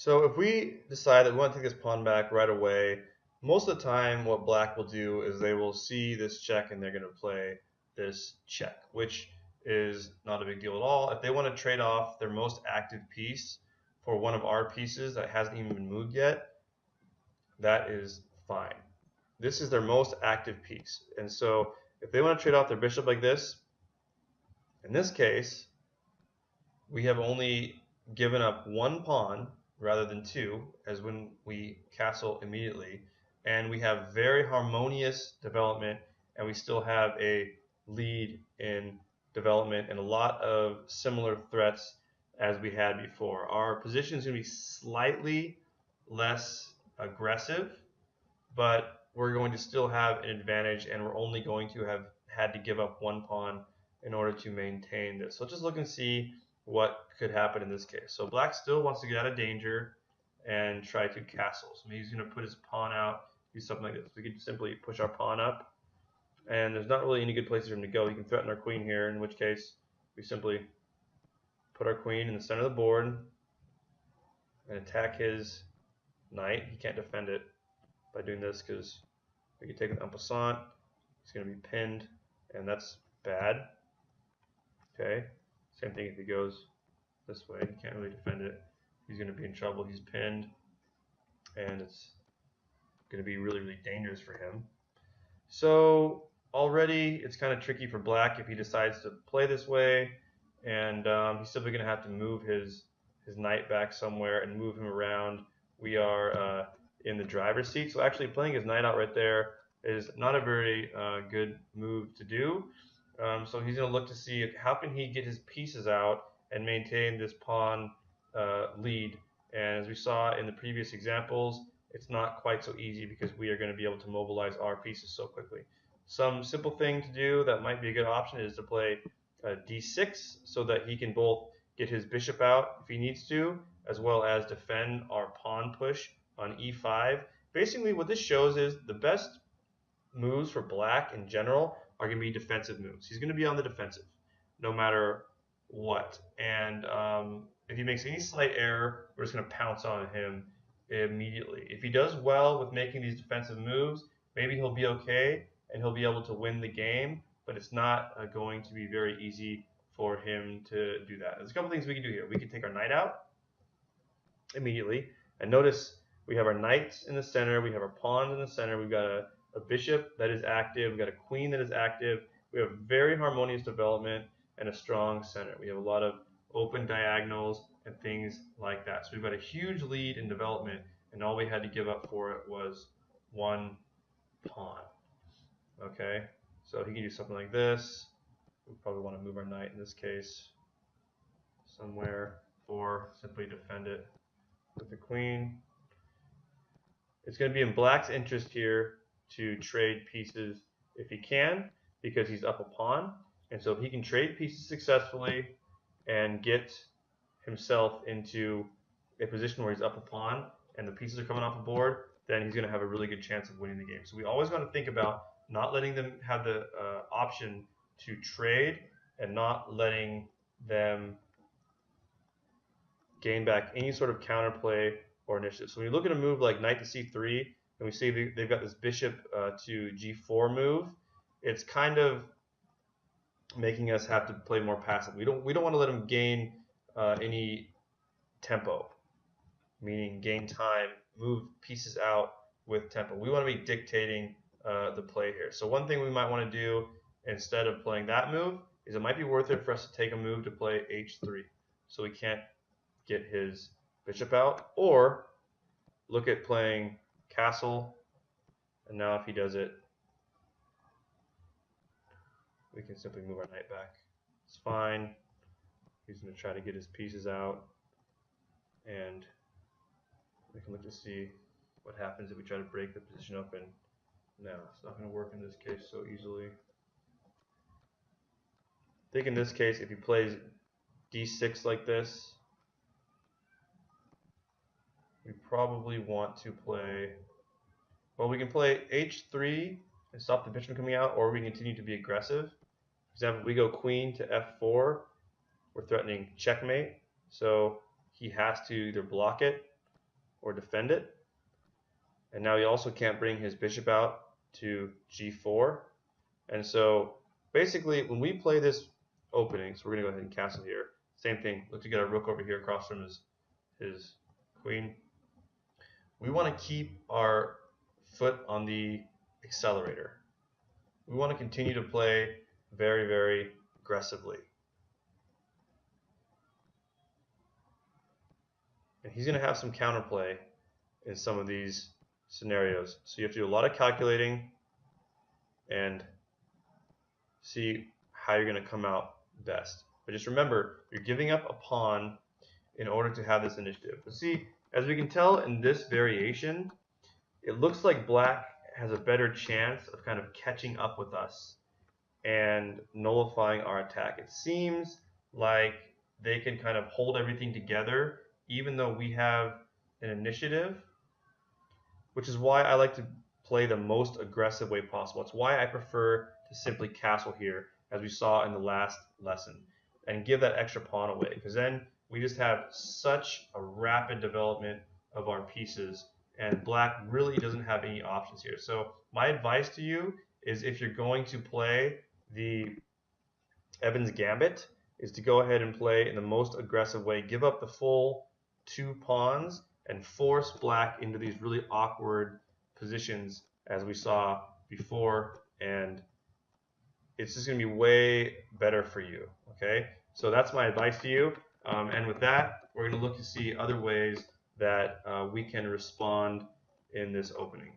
So if we decide that we want to take this pawn back right away, most of the time what black will do is they will see this check and they're going to play this check, which is not a big deal at all. If they want to trade off their most active piece for one of our pieces that hasn't even been moved yet, that is fine. This is their most active piece. And so if they want to trade off their bishop like this, in this case, we have only given up one pawn rather than two, as when we castle immediately, and we have very harmonious development, and we still have a lead in development and a lot of similar threats as we had before. Our position is going to be slightly less aggressive, but we're going to still have an advantage, and we're only going to have had to give up one pawn in order to maintain this. So let's just look and see what could happen in this case. So black still wants to get out of danger and try to castle. So maybe he's going to put his pawn out, do something like this. We could simply push our pawn up, and there's not really any good places for him to go. He can threaten our queen here, in which case we simply put our queen in the center of the board and attack his knight. He can't defend it by doing this because we can take an en passant. He's going to be pinned, and that's bad. Okay. Same thing if he goes this way. He can't really defend it. He's going to be in trouble. He's pinned, and it's going to be really, really dangerous for him. So already it's kind of tricky for black if he decides to play this way, and he's simply going to have to move his knight back somewhere and move him around. We are in the driver's seat, so actually playing his knight out right there is not a very good move to do. So he's going to look to see how can he get his pieces out and maintain this pawn lead. And as we saw in the previous examples, it's not quite so easy because we are going to be able to mobilize our pieces so quickly. Some simple thing to do that might be a good option is to play d6 so that he can both get his bishop out if he needs to, as well as defend our pawn push on e5. Basically what this shows is the best moves for black in general are going to be defensive moves. He's going to be on the defensive no matter what. And if he makes any slight error, we're just going to pounce on him immediately. If he does well with making these defensive moves, maybe he'll be okay and he'll be able to win the game, but it's not going to be very easy for him to do that. There's a couple things we can do here. We can take our knight out immediately, and notice we have our knights in the center, we have our pawns in the center, we've got a bishop that is active, we've got a queen that is active, we have very harmonious development and a strong center. We have a lot of open diagonals and things like that. So we've got a huge lead in development, and all we had to give up for it was one pawn. Okay, so he can do something like this. We probably want to move our knight in this case somewhere, or simply defend it with the queen. It's going to be in black's interest here to trade pieces if he can, because he's up a pawn. And so if he can trade pieces successfully and get himself into a position where he's up a pawn and the pieces are coming off the board, then he's going to have a really good chance of winning the game. So we always want to think about not letting them have the option to trade and not letting them gain back any sort of counterplay or initiative. So when you look at a move like knight to c3, and we see they've got this bishop to g4 move, it's kind of making us have to play more passive. We don't want to let them gain any tempo, meaning gain time, move pieces out with tempo. We want to be dictating the play here. So one thing we might want to do instead of playing that move is it might be worth it for us to take a move to play h3, so we can't get his bishop out, or look at playing castle, and now if he does it, we can simply move our knight back. It's fine. He's going to try to get his pieces out, and we can look to see what happens if we try to break the position up, and no, it's not going to work in this case so easily. I think in this case, if he plays d6 like this, we probably want to play, well, we can play h3 and stop the bishop from coming out, or we can continue to be aggressive. For example, we go queen to f4, we're threatening checkmate, so he has to either block it or defend it. And now he also can't bring his bishop out to g4. And so basically when we play this opening, so we're going to go ahead and castle here. Same thing, look to get our rook over here across from his queen. We want to keep our foot on the accelerator. We want to continue to play very, very aggressively. And he's going to have some counterplay in some of these scenarios. So you have to do a lot of calculating and see how you're going to come out best. But just remember, you're giving up a pawn in order to have this initiative. But see, as we can tell in this variation, it looks like black has a better chance of kind of catching up with us and nullifying our attack. It seems like they can kind of hold everything together even though we have an initiative, which is why I like to play the most aggressive way possible. It's why I prefer to simply castle here, as we saw in the last lesson, and give that extra pawn away, because then we just have such a rapid development of our pieces, and black really doesn't have any options here. So my advice to you is, if you're going to play the Evans Gambit, is to go ahead and play in the most aggressive way. Give up the full 2 pawns and force black into these really awkward positions as we saw before, and it's just going to be way better for you. Okay, so that's my advice to you. And with that, we're going to look to see other ways that we can respond in this opening.